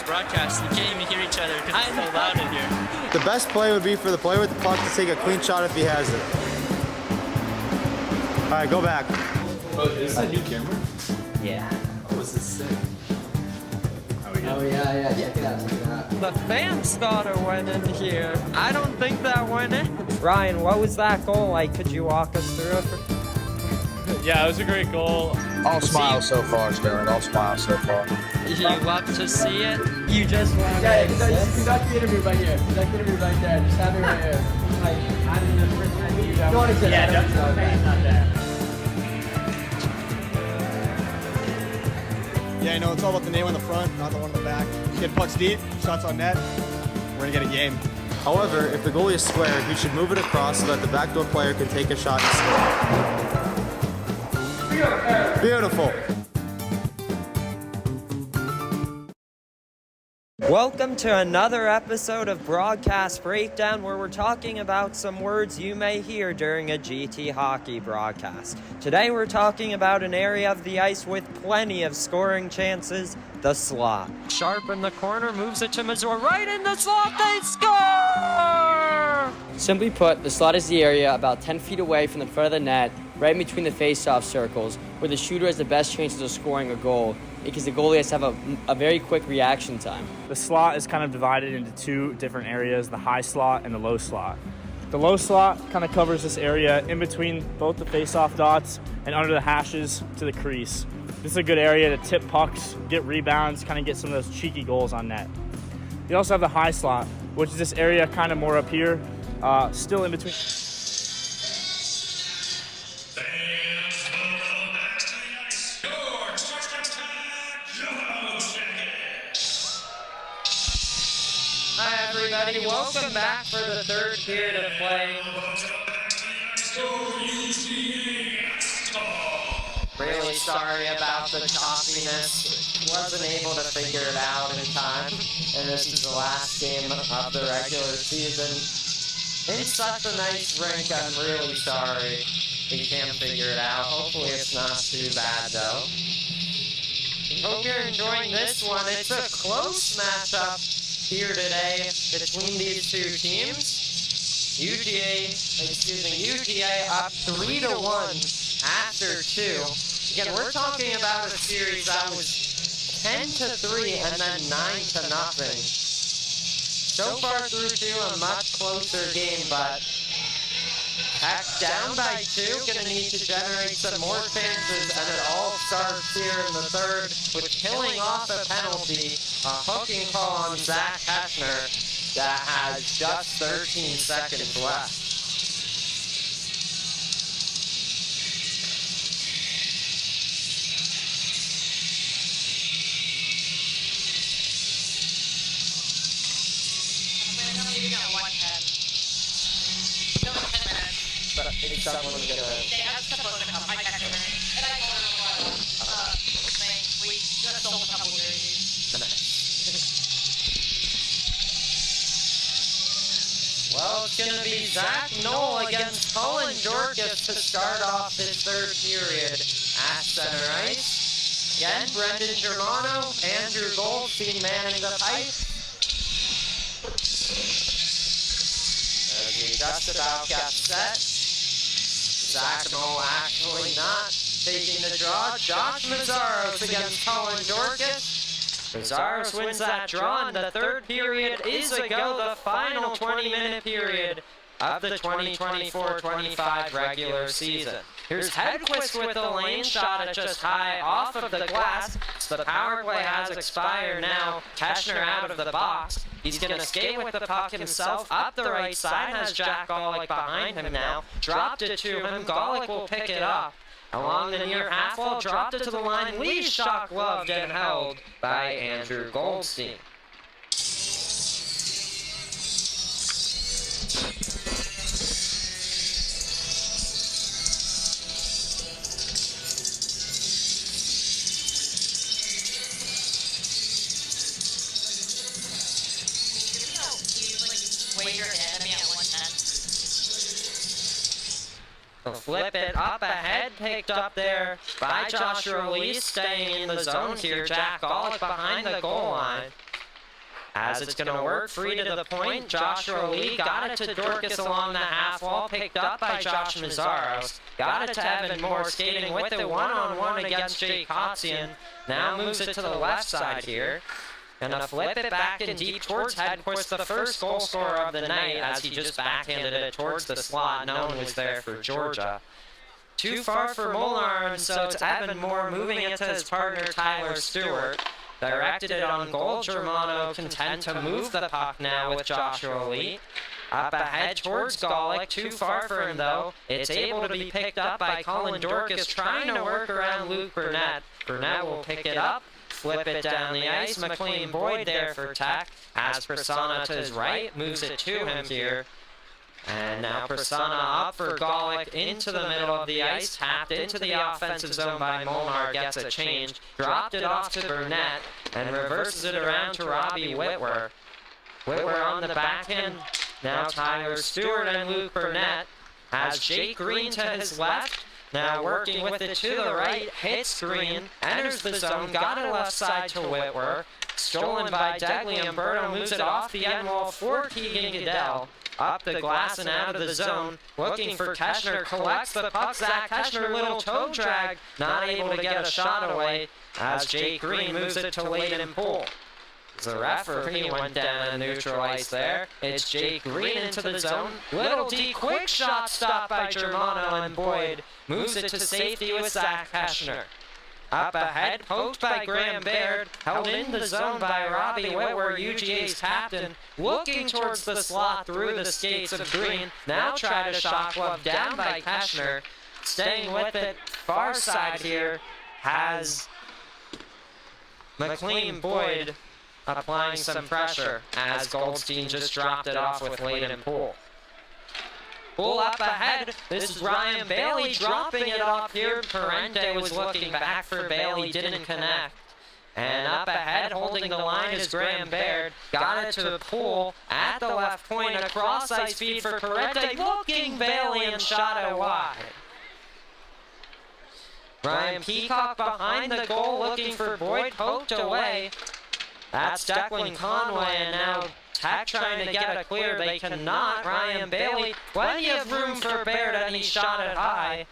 just broadcast. You can't even hear each other because it's so loud in here. The best play would be for the player with the puck to take a clean shot if he has it. All right, go back. Oh, is this a new camera? Yeah. Oh, this is sick. Oh yeah, check it out. The fans thought it went in here. I don't think that went in. Ryan, what was that goal like? Could you walk us through it? Yeah, it was a great goal. All smiles so far, Sterling. All smiles so far. You love to see it. You just want Yeah, conduct the interview right here. Conduct the interview right there. Just have it right here. You don't want to sit Yeah, there. not there. Yeah, you know, it's all about the name on the front, not the one on the back. Hit pucks deep, shots on net, we're gonna get a game. However, if the goalie is square, he should move it across so that the backdoor player can take a shot and score. Beautiful. Welcome to another episode of Broadcast Breakdown, where we're talking about some words you may hear during a GT hockey broadcast. Today we're talking about an area of the ice with plenty of scoring chances, the slot. Sharp in the corner, moves it to Mazur, right in the slot, they score! Simply put, the slot is the area about 10 feet away from the front of the net, right in between the face-off circles, where the shooter has the best chances of scoring a goal, because the goalie has to have a very quick reaction time. The slot is kind of divided into two different areas, the high slot and the low slot. The low slot kind of covers this area in between both the face-off dots and under the hashes to the crease. This is a good area to tip pucks, get rebounds, kind of get some of those cheeky goals on net. You also have the high slot, which is this area kind of more up here, still in between. Hi everybody, welcome back for the third period of play. Really sorry about the chopsiness. Wasn't able to figure it out in time. And this is the last game of the regular season. It's such a nice rink, I'm really sorry we can't figure it out. Hopefully it's not too bad though. Hope you're enjoying this one. It's a close matchup here today between these two teams. UTA up 3-1 after 2. Again, we're talking about a series that was 10-3 and then 9-0. So far through 2, a much closer game, but Heck down by 2, gonna need to generate some more chances, and it all starts here in the third with killing off a penalty, a hooking call on Zach Heschner that has just 13 seconds left. But I think someone's gonna... They have stuff on the cup. I texted her. And I told her saying, we just sold a couple jerseys. Well, it's gonna be Zach Knoll against Colin Dorcas to start off this third period at center ice. Again, Brendan Germano, Andrew Goldstein manning the pipe. As we just about got set. Zach Knoll actually not taking the draw. Josh Mazzaros against Colin Dorcas. Mazzaros wins that draw, and the third period is a go, the final 20-minute period of the 2024-25 regular season. Here's Hedquist with the lane shot at just high off of the glass. The power play has expired now. Heschner out of the box. He's going to skate with the puck himself up the right side. Has Jack Golick behind him now. Dropped it to him. Golick will pick it up. Along the near half wall, dropped it to the line. Lee shot gloved and held by Andrew Goldstein. Wave your hand at me at 110. He'll flip it up ahead, picked up there by Joshua Lee, staying in the zone here. Jack Golick behind the goal line. As it's going to work free to the point, Joshua Lee got it to Dorcas along the half wall, picked up by Josh Mazzaros. Got it to Evan Moore, skating with it one-on-one against Jake Kotzian. Now moves it to the left side here. Gonna flip it back and deep towards Hedquist, the first goal scorer of the night, as he just backhanded it towards the slot. No one was there for Georgia. Too far for Molnar, and so it's Evan Moore moving it to his partner Tyler Stewart. Directed it on goal, Germano content to move the puck now with Joshua Lee. Up ahead towards Golick, too far for him though. It's able to be picked up by Colin Dorcas, trying to work around Luke Burnett. Burnett will pick it up, flip it down the ice. McLean Boyd there for Tech. As Prasanna to his right, moves it to him here. And now Prasanna up for Golick into the middle of the ice, tapped into the offensive zone by Molnar, gets a change, dropped it off to Burnett, and reverses it around to Robbie Whitwer. Whitwer on the backhand, now Tyler Stewart and Luke Burnett, has Jake Green to his left, now working with it to the right, hits Green, enters the zone, got it left side to Whitwer, stolen by Degley, Umberto moves it off the end wall for Keegan Goodell. Up the glass and out of the zone, looking for Teschner, collects the puck, Zach Teschner, little toe drag, not able to get a shot away, as Jake Green moves it to Layden Poole. The referee went down the neutral ice there. It's Jake Green into the zone, little D, quick shot stopped by Germano, and Boyd moves it to safety with Zach Teschner. Up ahead, poked by Graham Baird, held in the zone by Robbie Whitwer, UGA's captain, looking towards the slot through the skates of Green. Now tried a shot glove down by Teschner. Staying with it, far side here, has McLean Boyd applying some pressure as Goldstein just dropped it off with Layden Poole. Poole up ahead, this is Ryan Bailey dropping it off here. Parente was looking back for Bailey, didn't connect. And up ahead, holding the line is Graham Baird. Got it to Poole at the left point, across ice feed for Parente, looking Bailey and shot it wide. Ryan Peacock behind the goal, looking for Boyd, poked away. That's Declan Conway, and now Tech trying to get a clear. They cannot. Ryan Bailey, plenty of room for Baird, and he shot it high.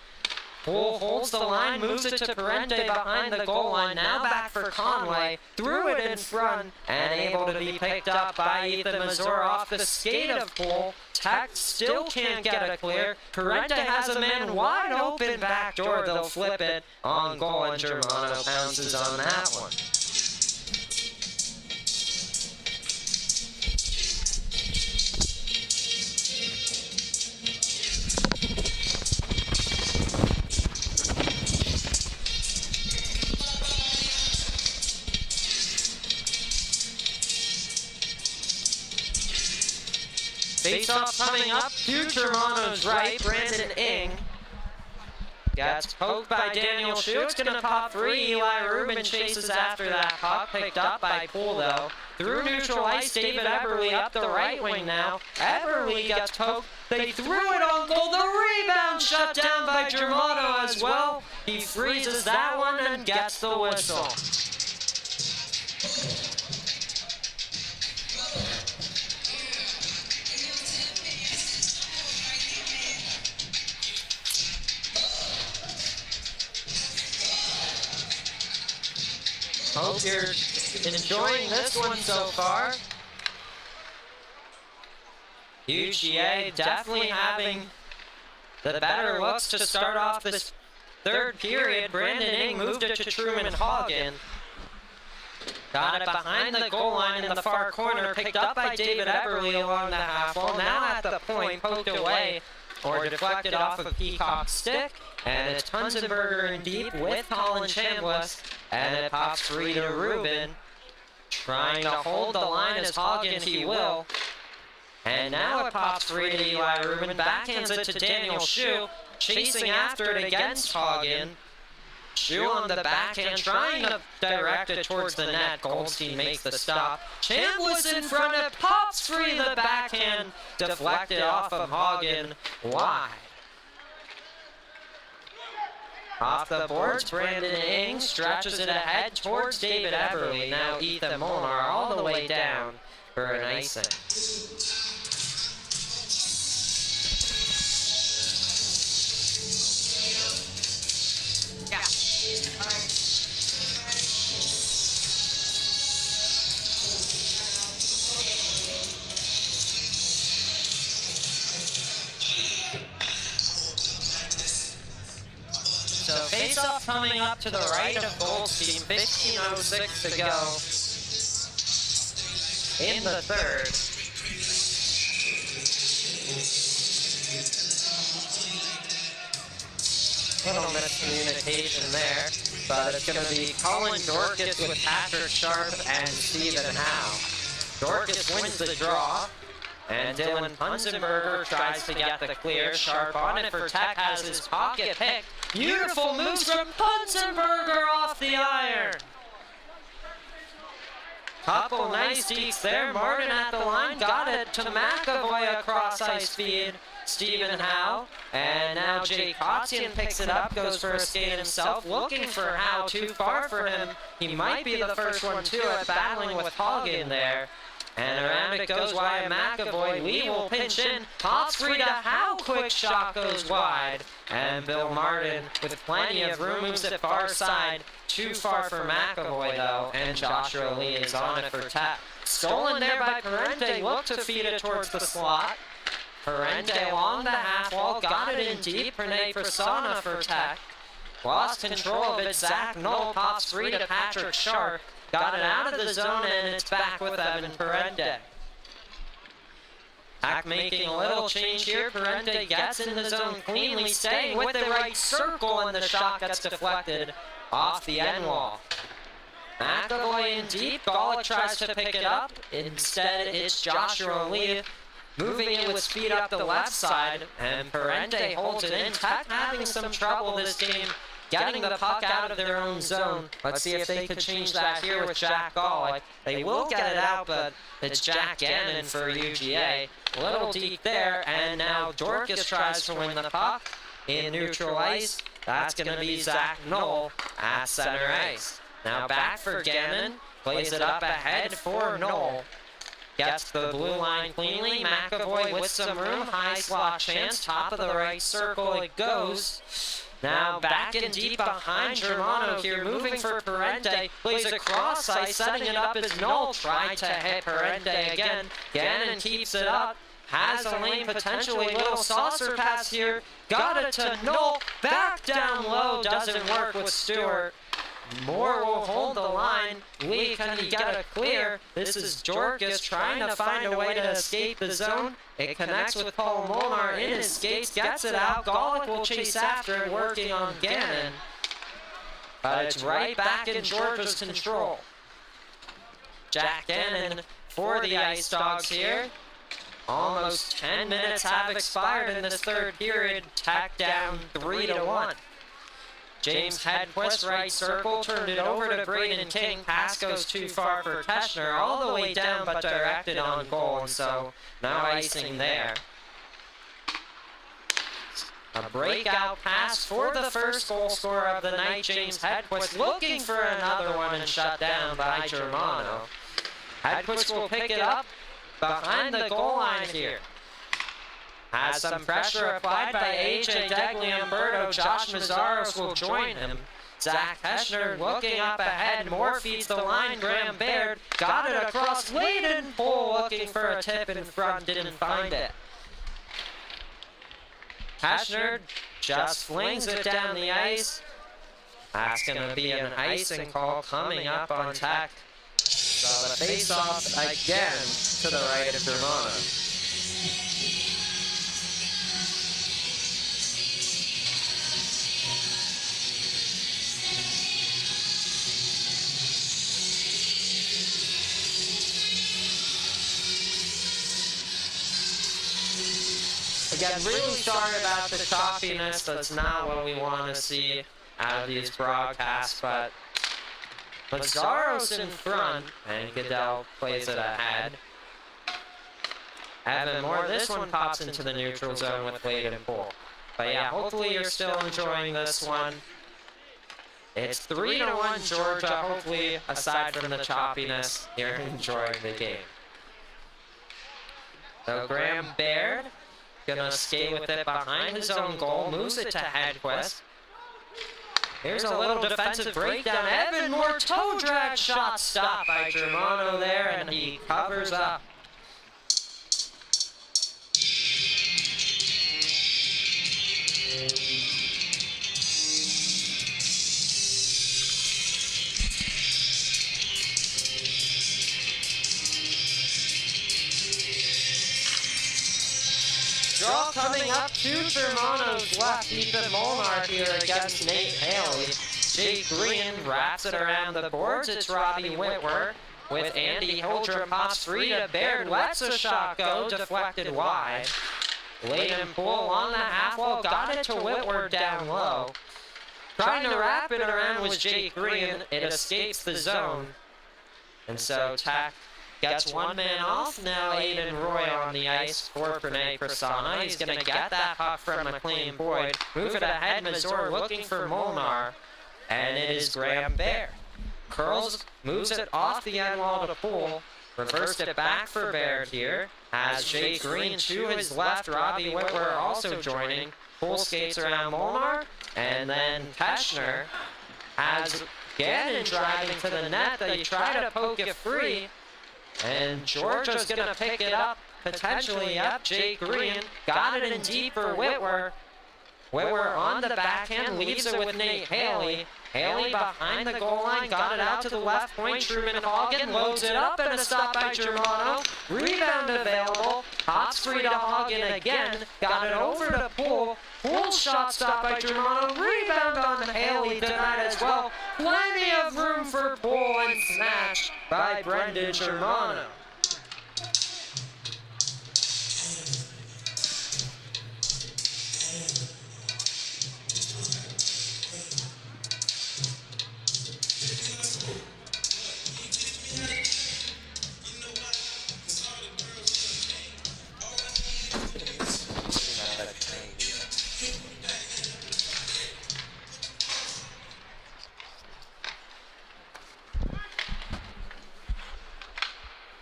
Poole holds the line, moves it to Parente behind the goal line. Now back for Conway, threw it in front, and able to be picked up by Ethan Mazur off the skate of Poole. Tech still can't get a clear. Parente has a man wide open back door. They'll flip it on goal, and Germano pounces on that one. Face-off coming up to Germano's right, Brandon Ing. Gets poked by Daniel Shu, it's gonna pop free. Eli Rubin chases after that puck, picked up by Poole though. Through neutral ice, David Eberle up the right wing now. Eberle gets poked, they threw it on goal, the rebound shut down by Germano as well. He freezes that one and gets the whistle. Hope you're enjoying this one so far. UGA definitely having the better looks to start off this third period. Brandon Ing moved it to Truman Hagen. Got it behind the goal line in the far corner, picked up by David Eberle along the half wall. Now at the point, poked away or deflected off of Peacock's stick. And it's Tunzenberger in deep with Colin Chambliss. And it pops free to Rubin. Trying to hold the line as Hagen he will. And now it pops free to Eli Rubin. Backhands it to Daniel Shu. Chasing after it against Hagen. Shu on the backhand, trying to direct it towards the net. Goldstein makes the stop. Chambliss in front, it pops free the backhand. Deflected off of Hagen. Wide. Off the boards, Brandon Ing stretches it ahead towards David Eberle. Now Ethan Molnar all the way down. for an icing. Yeah. Alright. So face-off coming up to the right of Gold's team, 15:06 to go in the third. Little miscommunication there, but it's going to be Colin Dorcas with Patrick Sharp and Stephen Howe. Dorcas wins the draw, and Dylan Punzenberger tries to get the clear. Sharp on it for Tech, has his pocket pick. Beautiful moves from Punzenberger off the iron. Couple nice deeks there. Martin at the line, got it to McAvoy across ice speed. Stephen Howe, and now Jay Kotzian picks it up, goes for a skate himself, looking for Howe, too far for him. He might be the first one too at battling with Hagen there. And around it goes via McAvoy. Lee will pinch in. Pops free to Howe. Quick shot goes wide. And Bill Martin with plenty of room moves it far side. Too far for McAvoy though. And Joshua Lee is on it for Tech. Stolen there by Parente. Look to feed it towards the slot. Parente along the half wall. Got it in deep. Renee Prasanna for Tech. Lost control of it. Zach Knoll pops free to Patrick Sharp. Got it out of the zone, and it's back with Evan Parente. Hack making a little change here. Parente gets in the zone cleanly, staying with the right circle, and the shot gets deflected off the end wall. McAvoy in deep. Golick tries to pick it up. Instead, it's Joshua Lee moving it with speed up the left side, and Parente holds it in. Tech having some trouble this game getting the puck out of their own zone. Let's see if they could change that here with Jack Golick. They will get it out, but it's Jack Gannon for UGA. Little deep there, and now Dorcas tries to win the puck in neutral ice. That's going to be Zach Knoll at center ice. Now back for Gannon, plays it up ahead for Knoll. Gets the blue line cleanly. McAvoy with some room, high slot chance, top of the right circle it goes. Now back in deep behind Germano here, moving for Parente, plays a cross ice, setting it up as Knoll tried to hit Parente again. Gannon keeps it up, has a lane potentially, little saucer pass here, got it to Knoll, back down low, doesn't work with Stewart. Moore will hold the line. Lee, can he get a clear? This is Dorcas trying to find a way to escape the zone. It connects with Paul Molnar in his skates, gets it out. Golick will chase after it, working on Gannon. But it's right back in Georgia's control. Jack Gannon for the Ice Dogs here. Almost 10 minutes have expired in this third period. Tech down 3-1. James Hedquist, right circle, turned it over to Braden King. Pass goes too far for Teschner, all the way down but directed on goal, and so no icing there. A breakout pass for the first goal scorer of the night, James Hedquist, looking for another one and shut down by Germano. Hedquist will pick it up behind the goal line here. Has some pressure applied by AJ Degliamberto. Josh Mazzaros will join him. Zach Teschner looking up ahead. Moore feeds the line. Graham Baird got it across. Layden Poole looking for a tip in front. Didn't find it. Teschner just flings it down the ice. That's going to be an icing call coming up on Tech. So the face-off again to the right of Germano. Again, really sorry about the choppiness. That's not what we want to see out of these broadcasts, but Mazzaros in front, and Goodell plays it ahead. Evan Moore, this one pops into the neutral zone with Layden Poole. But yeah, hopefully you're still enjoying this one. It's 3-1 Georgia. Hopefully, aside from the choppiness, you're enjoying the game. So Graham Baird gonna skate with it behind his own goal, moves it to Hedquist. Here's a little defensive breakdown. Evan Moore toe drag shot stopped by Germano there, and he covers up. Draw coming up to Germano's left. Ethan Molnar here against Nate Haley. Jake Green wraps it around the boards. It's Robbie Whitworth with Andy Holdrum pops free to Baird. Lets a shot go, deflected wide. Layden Poole on the half wall, got it to Whitworth down low. Trying to wrap it around was Jake Green. It escapes the zone. And so Tech gets one man off. Now Aiden Roy on the ice for Pranay Prasanna. He's going to get that puck from McLean Boyd. Move it ahead, Mazur looking for Molnar. And it is Graham Baird. Curls, moves it off the end wall to Poole. Reversed it back for Baird here. Has Jake Green to his left. Robbie Whitworth also joining. Poole skates around Molnar. And then Teschner has Gannon driving to the net. They try to poke it free. And Georgia's going to pick it up, potentially up. Jake Green got it in deep for Whitworth. Whitworth on the backhand, leaves it with Nate Haley. Haley behind the goal line, got it out to the left point. Truman Hagen loads it up, and a stop by Germano. Rebound available. Hops free to Hagen again. Got it over to Poole. Poole shot stop by Germano. Rebound on Haley tonight as well. Plenty of room for Poole and smash by Brendan Germano.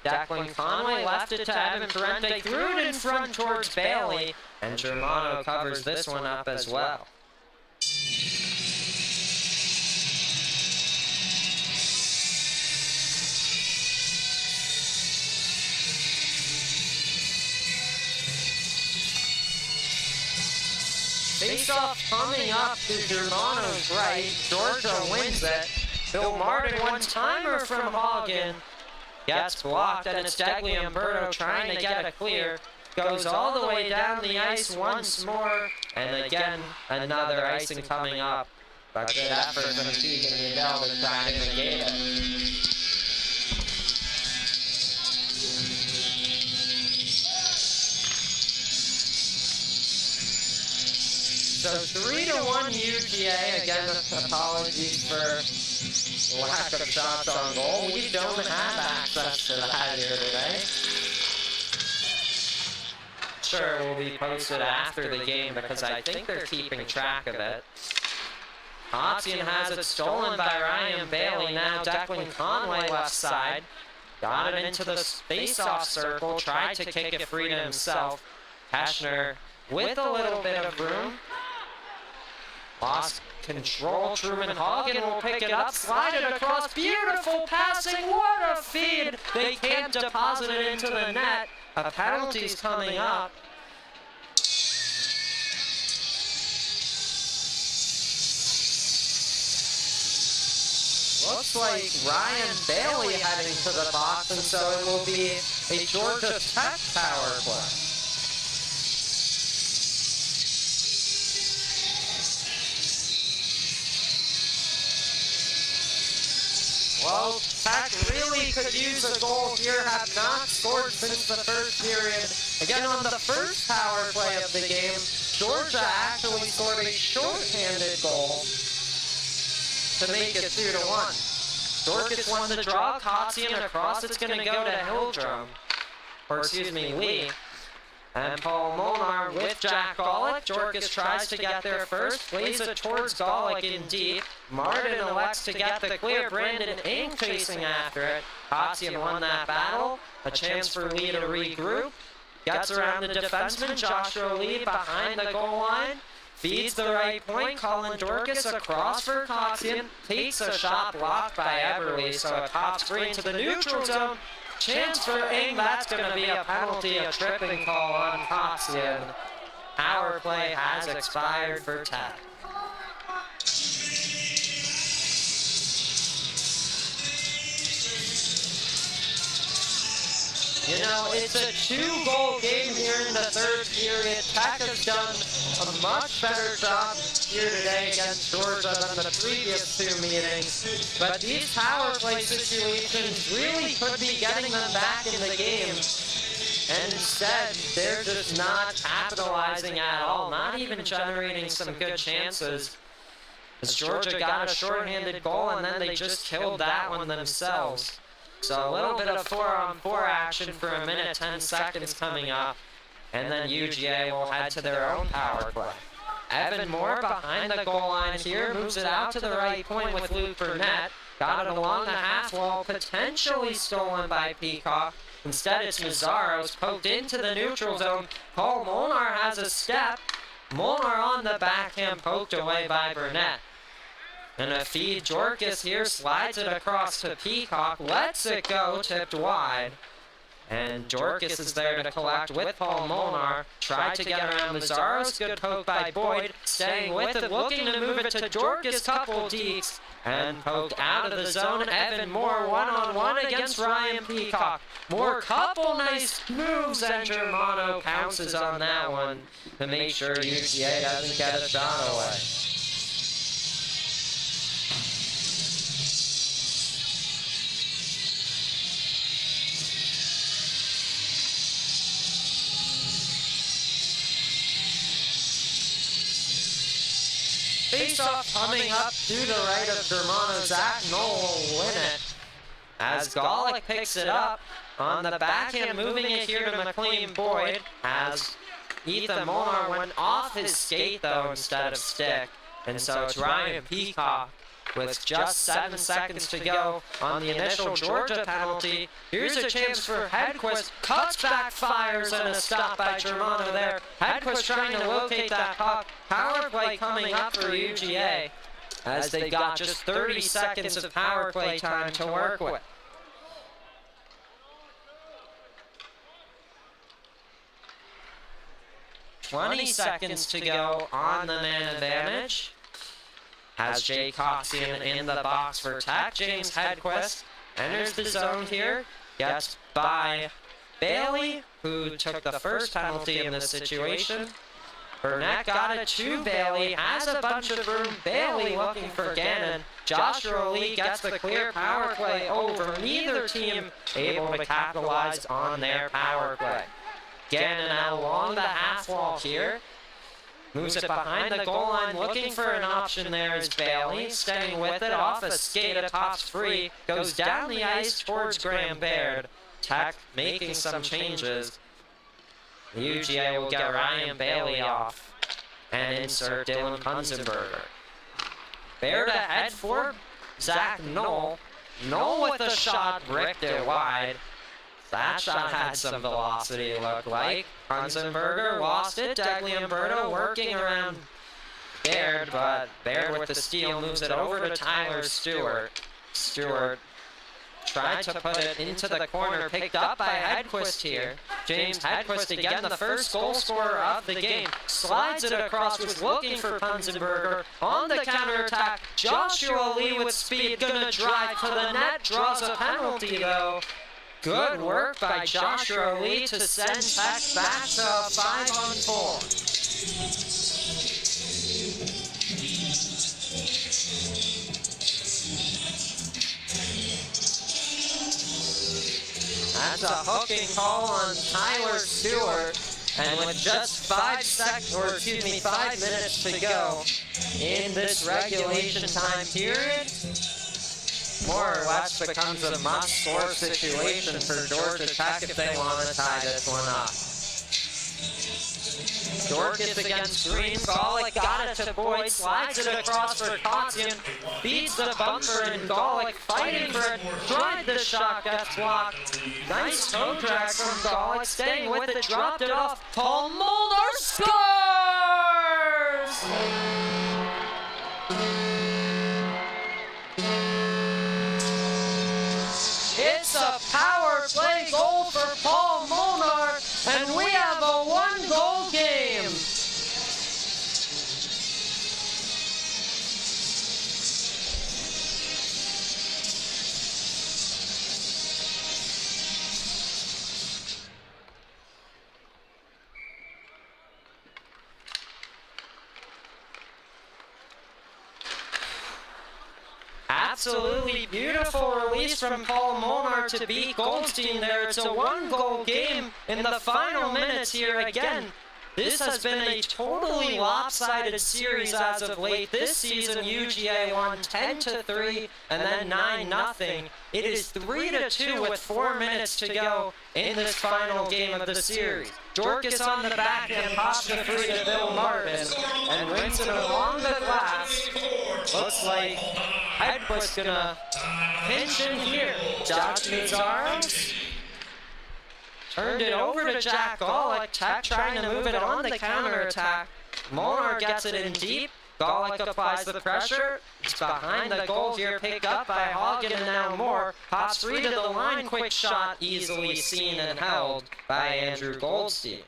Declan Conway left it to Evan Parente, threw it in front towards Bailey, and Germano covers this one up as well. Face-off coming up to Germano's right. Georgia wins it. Bill Martin one-timer from Hagen. Gets blocked, and it's Degli Umberto trying to get it clear. Goes all the way down the ice once more, and again, another icing coming up. But good effort from Keegan Udell to try to negate it. So 3-1 UGA. Again, apologies for lack of shots on goal. We don't have access to that here today. Sure, will be posted after the game because I think they're keeping track of it. Otzian has it stolen by Ryan Bailey. Now Declan Conway left side. Got it into the face-off circle. Tried to kick it free to himself. Teschner with a little bit of room. Lost control. Truman Hagen will pick it up, slide it across. Beautiful passing. What a feed. They can't deposit it into the net. A penalty's coming up. Looks like Ryan Bailey heading to the box, and so it will be a Georgia Tech power play. Well, Tech really could use a goal here, have not scored since the first period. Again, on the first power play of the game, Georgia actually scored a short-handed goal to make it 2-1. Dorcas won the draw, Kotzian across, it's going to go to Hildrum, or excuse me, Lee. And Paul Molnar with Jack Golick. Dorcas tries to get there first, plays it towards Golick in deep. Martin elects to get the clear. Brandon Ing chasing after it. Kotzian won that battle. A chance for Lee to regroup. gets around the defenseman Joshua Lee behind the goal line, feeds the right point, Colin Dorcas across for Coxian, takes a shot blocked by Eberle, so it pops free into the neutral zone. Chance for Ing, that's going to be a penalty, a tripping call on Coxian. Power play has expired for Tech. You know, it's a 2-goal game here in the third period. Tech has done a much better job here today against Georgia than the previous 2 meetings. But these power play situations really could be getting them back in the game. And instead, they're just not capitalizing at all, not even generating some good chances. As Georgia got a shorthanded goal and then they just killed that one themselves. So a little bit of 4-on-4 action for a minute, 10 seconds coming up. And then UGA will head to their own power play. Evan Moore behind the goal line here, moves it out to the right point with Luke Burnett. Got it along the half wall, potentially stolen by Peacock. Instead, it's Mazzaro's poked into the neutral zone. Cole Molnar has a step. Molnar on the backhand, poked away by Burnett. And a feed, Jorkis here slides it across to Peacock, lets it go, tipped wide. And Jorkis is there to collect with Paul Molnar. Tried to get around Mazzaro's good poke by Boyd, staying with it, looking to move it to Jorkis, couple deeks. And poked out of the zone, Evan Moore one-on-one against Ryan Peacock. Moore couple nice moves, and Germano pounces on that one to make sure UGA doesn't get a shot away. Face-off coming up to the right of Germano. Zach Knoll will win it. As Golick picks it up on the backhand, moving it here to McLean Boyd. As Ethan Molnar went off his skate though instead of stick. And so it's Ryan Peacock with just 7 seconds to go on the initial Georgia penalty. Here's a chance for Hedquist. Cuts back, fires, and a stop by Germano there. Hedquist trying to locate that puck. Power play coming up for UGA as they got just 30 seconds of power play time to work with. "20 seconds to go on the man advantage. Has Jay Coxian in the box for Tech. James Hedquist enters the zone here. Gets by Bailey, who took the first penalty in this situation. Burnett got it to Bailey, has a bunch of room. Bailey looking for Gannon. Joshua Lee gets the clear power play over. Neither team able to capitalize on their power play. Gannon now along the half wall here. Moves it behind the goal line, looking for an option there is Bailey. Staying with it, off a skate, it pops free. Goes down the ice towards Graham Baird. Tech making some changes. The UGA will get Ryan Bailey off and insert Dylan Punzenberger. Baird ahead for Zach Knoll. Knoll with a shot, bricked it wide. That shot had some velocity, it looked like. Punzenberger lost it. Degliamberto working around Baird, but Baird with the steal moves it over to Tyler Stewart. Stewart tried to put it into the corner, picked up by Hedquist here. James Hedquist again, the first goal scorer of the game. Slides it across, was looking for Punzenberger. On the counterattack, Joshua Lee with speed, gonna drive to the net, draws a penalty though. Good work by Joshua Lee to send Tech back to a 5-on-4. That's a hooking call on Tyler Stewart. And with just 5 minutes to go in this regulation time period, more or less becomes a must-score situation for Georgia Tech if they want to tie this one up. Dorcas against Green. Golic got it to Boyd, slides it across for Kotzian, beats the bumper, and Golic fighting for it. Tried the shot, gets blocked. Nice toe drag from Golic, staying with it, dropped it off. Paul Molnar scores! It's a power play goal for Paul Molnar, and we have a one-goal game. Absolutely beautiful release from Paul Molnar to beat Goldstein there. It's a one-goal game in the final minutes here again. This has been a totally lopsided series as of late. This season, UGA won 10-3 and then 9-0. It is 3-2 with 4 minutes to go in this final game of the series. Dorcas on the back and pops the free to Bill Marvin and wins it along the glass. Looks like Edquist's gonna pinch in here. Josh Mizaros turned it over to Jack Golic. Tech trying to move it on the counterattack. Molnar gets it in deep. Golic applies the pressure. It's behind the goal here, picked up by Hagen and now Moore. Pops free to the line, quick shot, easily seen and held by Andrew Goldstein.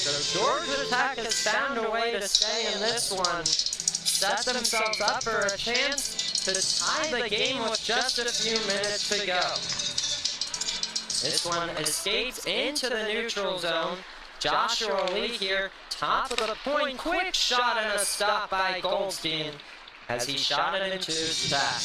So Georgia Tech has found a way to stay in this one. Set themselves up for a chance to tie the game with just a few minutes to go. This one escapes into the neutral zone. Joshua Lee here, top of the point, quick shot and a stop by Goldstein as he shot it into his back.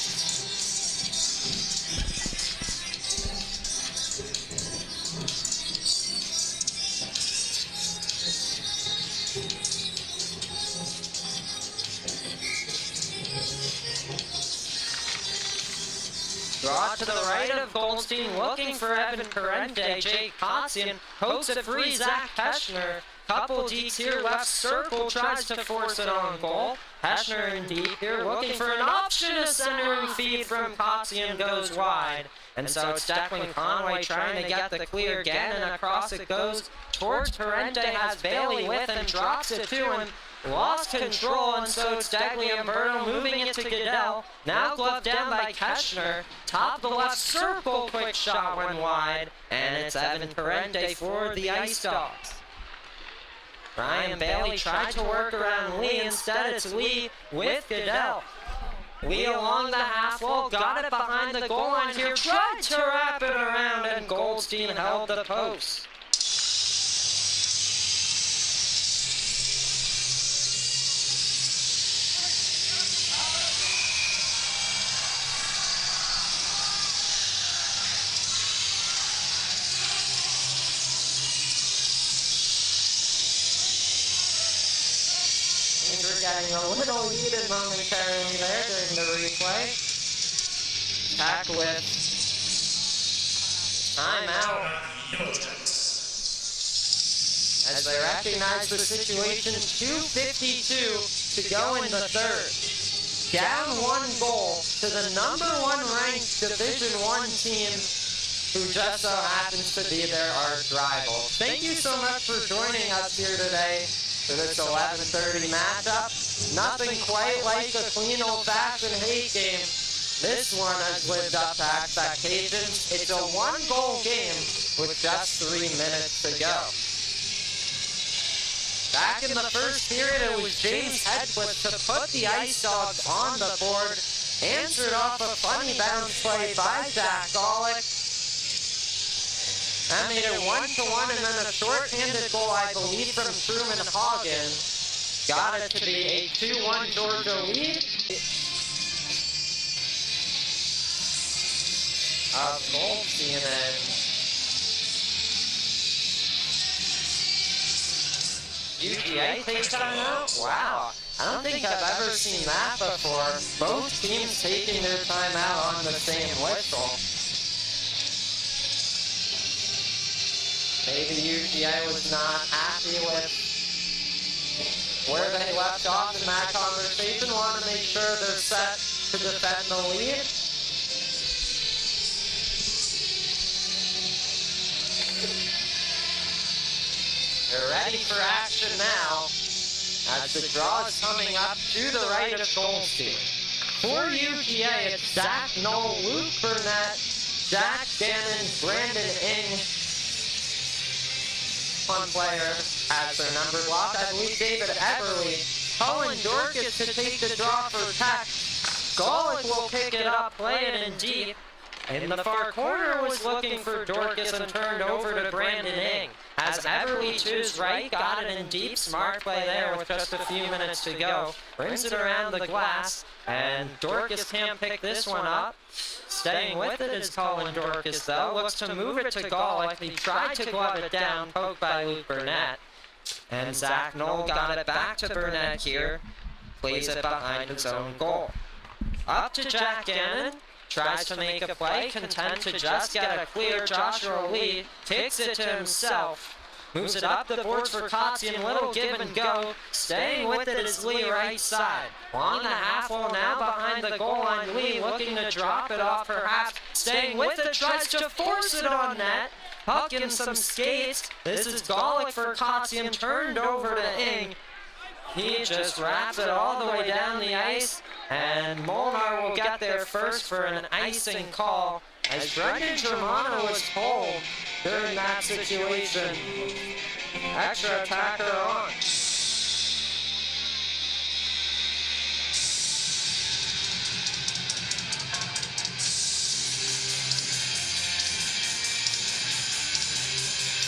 Draw to the right of Goldstein, looking for Evan Parente. Jake Kotzian pokes it free, Zach Heschner. Couple deep here, left circle, tries to force it on goal. Heschner in deep here, looking for an option, a centering feed from Kotzian goes wide. And so it's Declan Conway trying to get the clear again, and across it goes towards Parente, has Bailey with him, drops it to him. Lost control, and so it's Dagley Umberto moving it to Goodell. Now gloved down by Keschner. Top of the left circle, quick shot went wide. And it's Evan Parente for the Ice Dogs. Ryan Bailey tried to work around Lee. Instead, it's Lee with Goodell. Lee along the half wall, got it behind the goal line here. Tried to wrap it around, and Goldstein held the post. Getting a little heated momentarily there during the replay. Tack with timeout. As they recognize the situation, 2:52 to go in the third. Down 1 goal to the #1 ranked Division I team, who just so happens to be their arch rival. Thank you so much for joining us here today for this 11:30 matchup. Nothing quite like a clean old-fashioned hate game. This one has lived up to expectations. It's a 1-goal game with just 3 minutes to go. Back in the first period, it was James Hedquist to put the Ice Dogs on the board. Answered off a funny bounce play by Jack Golic. That made it 1-1, and then a short-handed goal, I believe, from Truman Hagen. Got it to be a 2-1 Georgia lead. Of Goldstein, and UGA takes time out. Wow. I don't think I've ever seen that before. Both teams taking their time out on the same whistle. Maybe UGA was not happy with where they left off in that conversation. Want to make sure they're set to defend the lead. They're ready for action now, as the draw is coming up to the right of Goldstein. For UGA, it's Zach Knoll, Luke Burnett, Jack Gannon, Brandon Ing. One player has their number blocked. I believe David Everly. Cullen Dorcas to take the draw for Tech. Golick will pick it up, play it in deep. In the far corner was looking for Dorcas and turned over to Brandon Ing. As Everly to his right, got it in deep. Smart play there with just a few minutes to go. Brings it around the glass, and Dorcas can't pick this one up. Staying with it is Cullen Dorcas, though. Looks to move it to Golick. He tried to glove it down, poked by Luke Burnett. And Zach Knoll got it back to Burnett here. Plays it behind his own goal. Up to Jack Gannon. Tries to make a play, content to just get a clear Joshua lead. Takes it to himself. Moves it up the boards for Kotzian. Little give and go. Staying with it is Lee right side. Along the half wall now behind the goal line. Lee looking to drop it off perhaps. Staying with it, tries to force it on net. Puck in some skates. This is Golick for Kotzian. Turned over to Ing. He just wraps it all the way down the ice, and Molnar will get there first for an icing call, as Brendan Germano was told during that situation. Extra attacker on.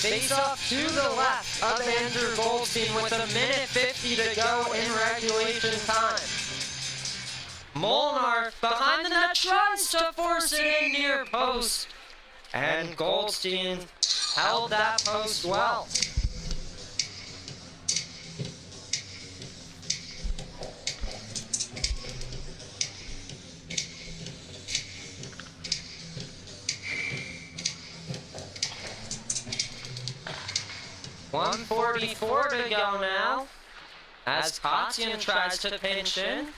Face off to the left of Andrew Goldstein with a minute 50 to go in regulation time. Molnar behind the net tries to force it in near post. And Goldstein held that post well. .144 to go now, as Kotzian tries to pinch in.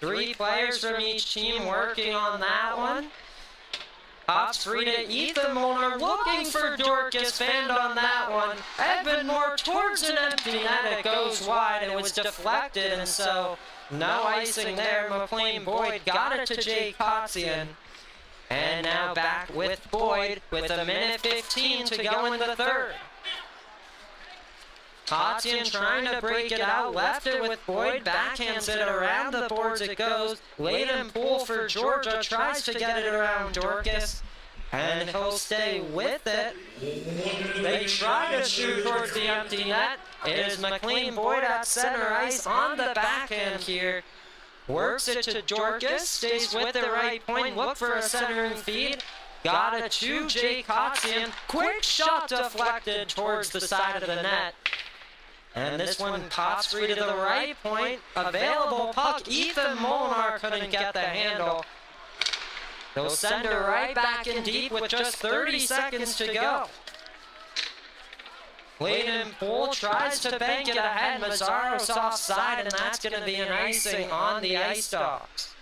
3 players from each team working on that one. Pops free to Ethan Molnar, looking for Dorcas, fanned on that one. Evan Moore towards an empty net, it goes wide, it was deflected, and so no icing there. McLean Boyd got it to Jay Kotzian. And now back with Boyd with a minute 15 to go in the third. Kotzian trying to break it out, left it with Boyd, backhands it around the boards it goes. Layden Poole for Georgia, tries to get it around Dorcas, and he'll stay with it. They try to shoot towards the empty net. It is McLean Boyd at center ice on the backhand here. Works it to Dorcas, stays with the right point, look for a centering feed. Got it to Jay Kotzian. Quick shot deflected towards the side of the net. And this one pops free to the right point. Available puck. Ethan Molnar couldn't get the handle. They'll send her right back in deep with just 30 seconds to go. Layden Poole tries to bank it ahead. Mazzaro's offside, and that's going to be an icing on the Ice Dogs.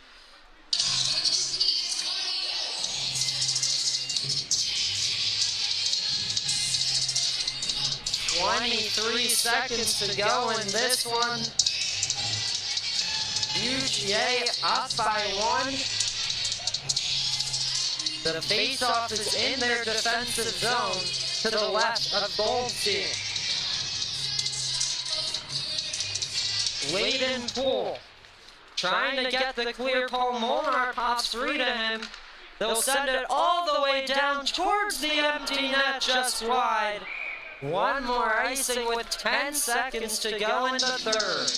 .23 seconds to go in this one. UGA up by 1. The face-off is in their defensive zone to the left of Goldstein. Layden Poole trying to get the clear call. Molnar pops free to him. They'll send it all the way down towards the empty net, just wide. One more icing with 10 seconds to go in the third.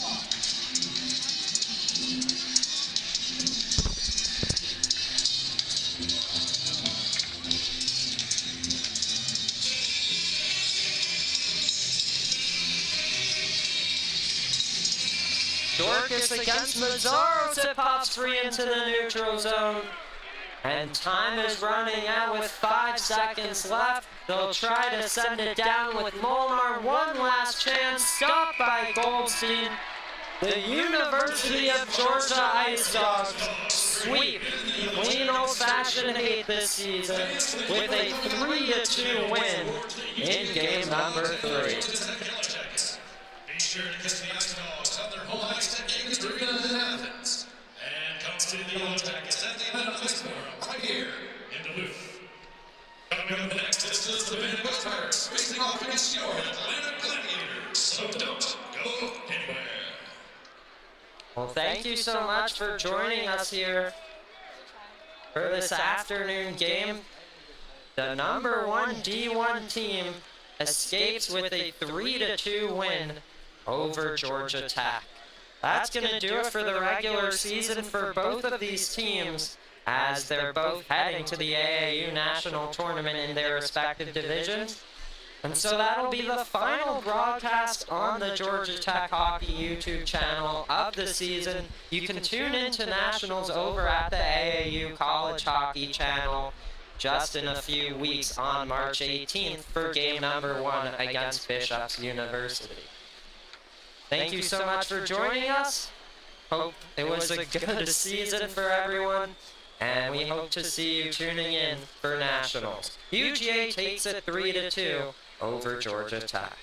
against Mazzaros. It pops free into the neutral zone. And time is running out with 5 seconds left. They'll try to send it down with Molnar. One last chance, stopped by Goldstein. The University of Georgia Ice Dogs sweep clean old-fashioned hate this season with a 3-2 win in game number 3. Be sure to catch the Ice Dogs on their home ice at Gaines Arena in Athens. And come see the Yellow Jackets at the Atlanta Ice Forum right here in Duluth. Coming up next, this is the Band of Pirates facing off against your Atlanta Gladiators. So don't go anywhere. Well, thank you so much for joining us here for this afternoon game. The number 1 D1 team escapes with a 3-2 win over Georgia Tech. That's going to do it for the regular season for both of these teams, as they're both heading to the AAU National Tournament in their respective divisions. And so that'll be the final broadcast on the Georgia Tech Hockey YouTube channel of the season. You can tune into Nationals over at the AAU College Hockey channel just in a few weeks on March 18th for game number 1 against Bishop's University. Thank you so much for joining us. Hope it was a good season for everyone. And we hope to see you tuning in for Nationals. UGA takes it 3-2 over Georgia Tech.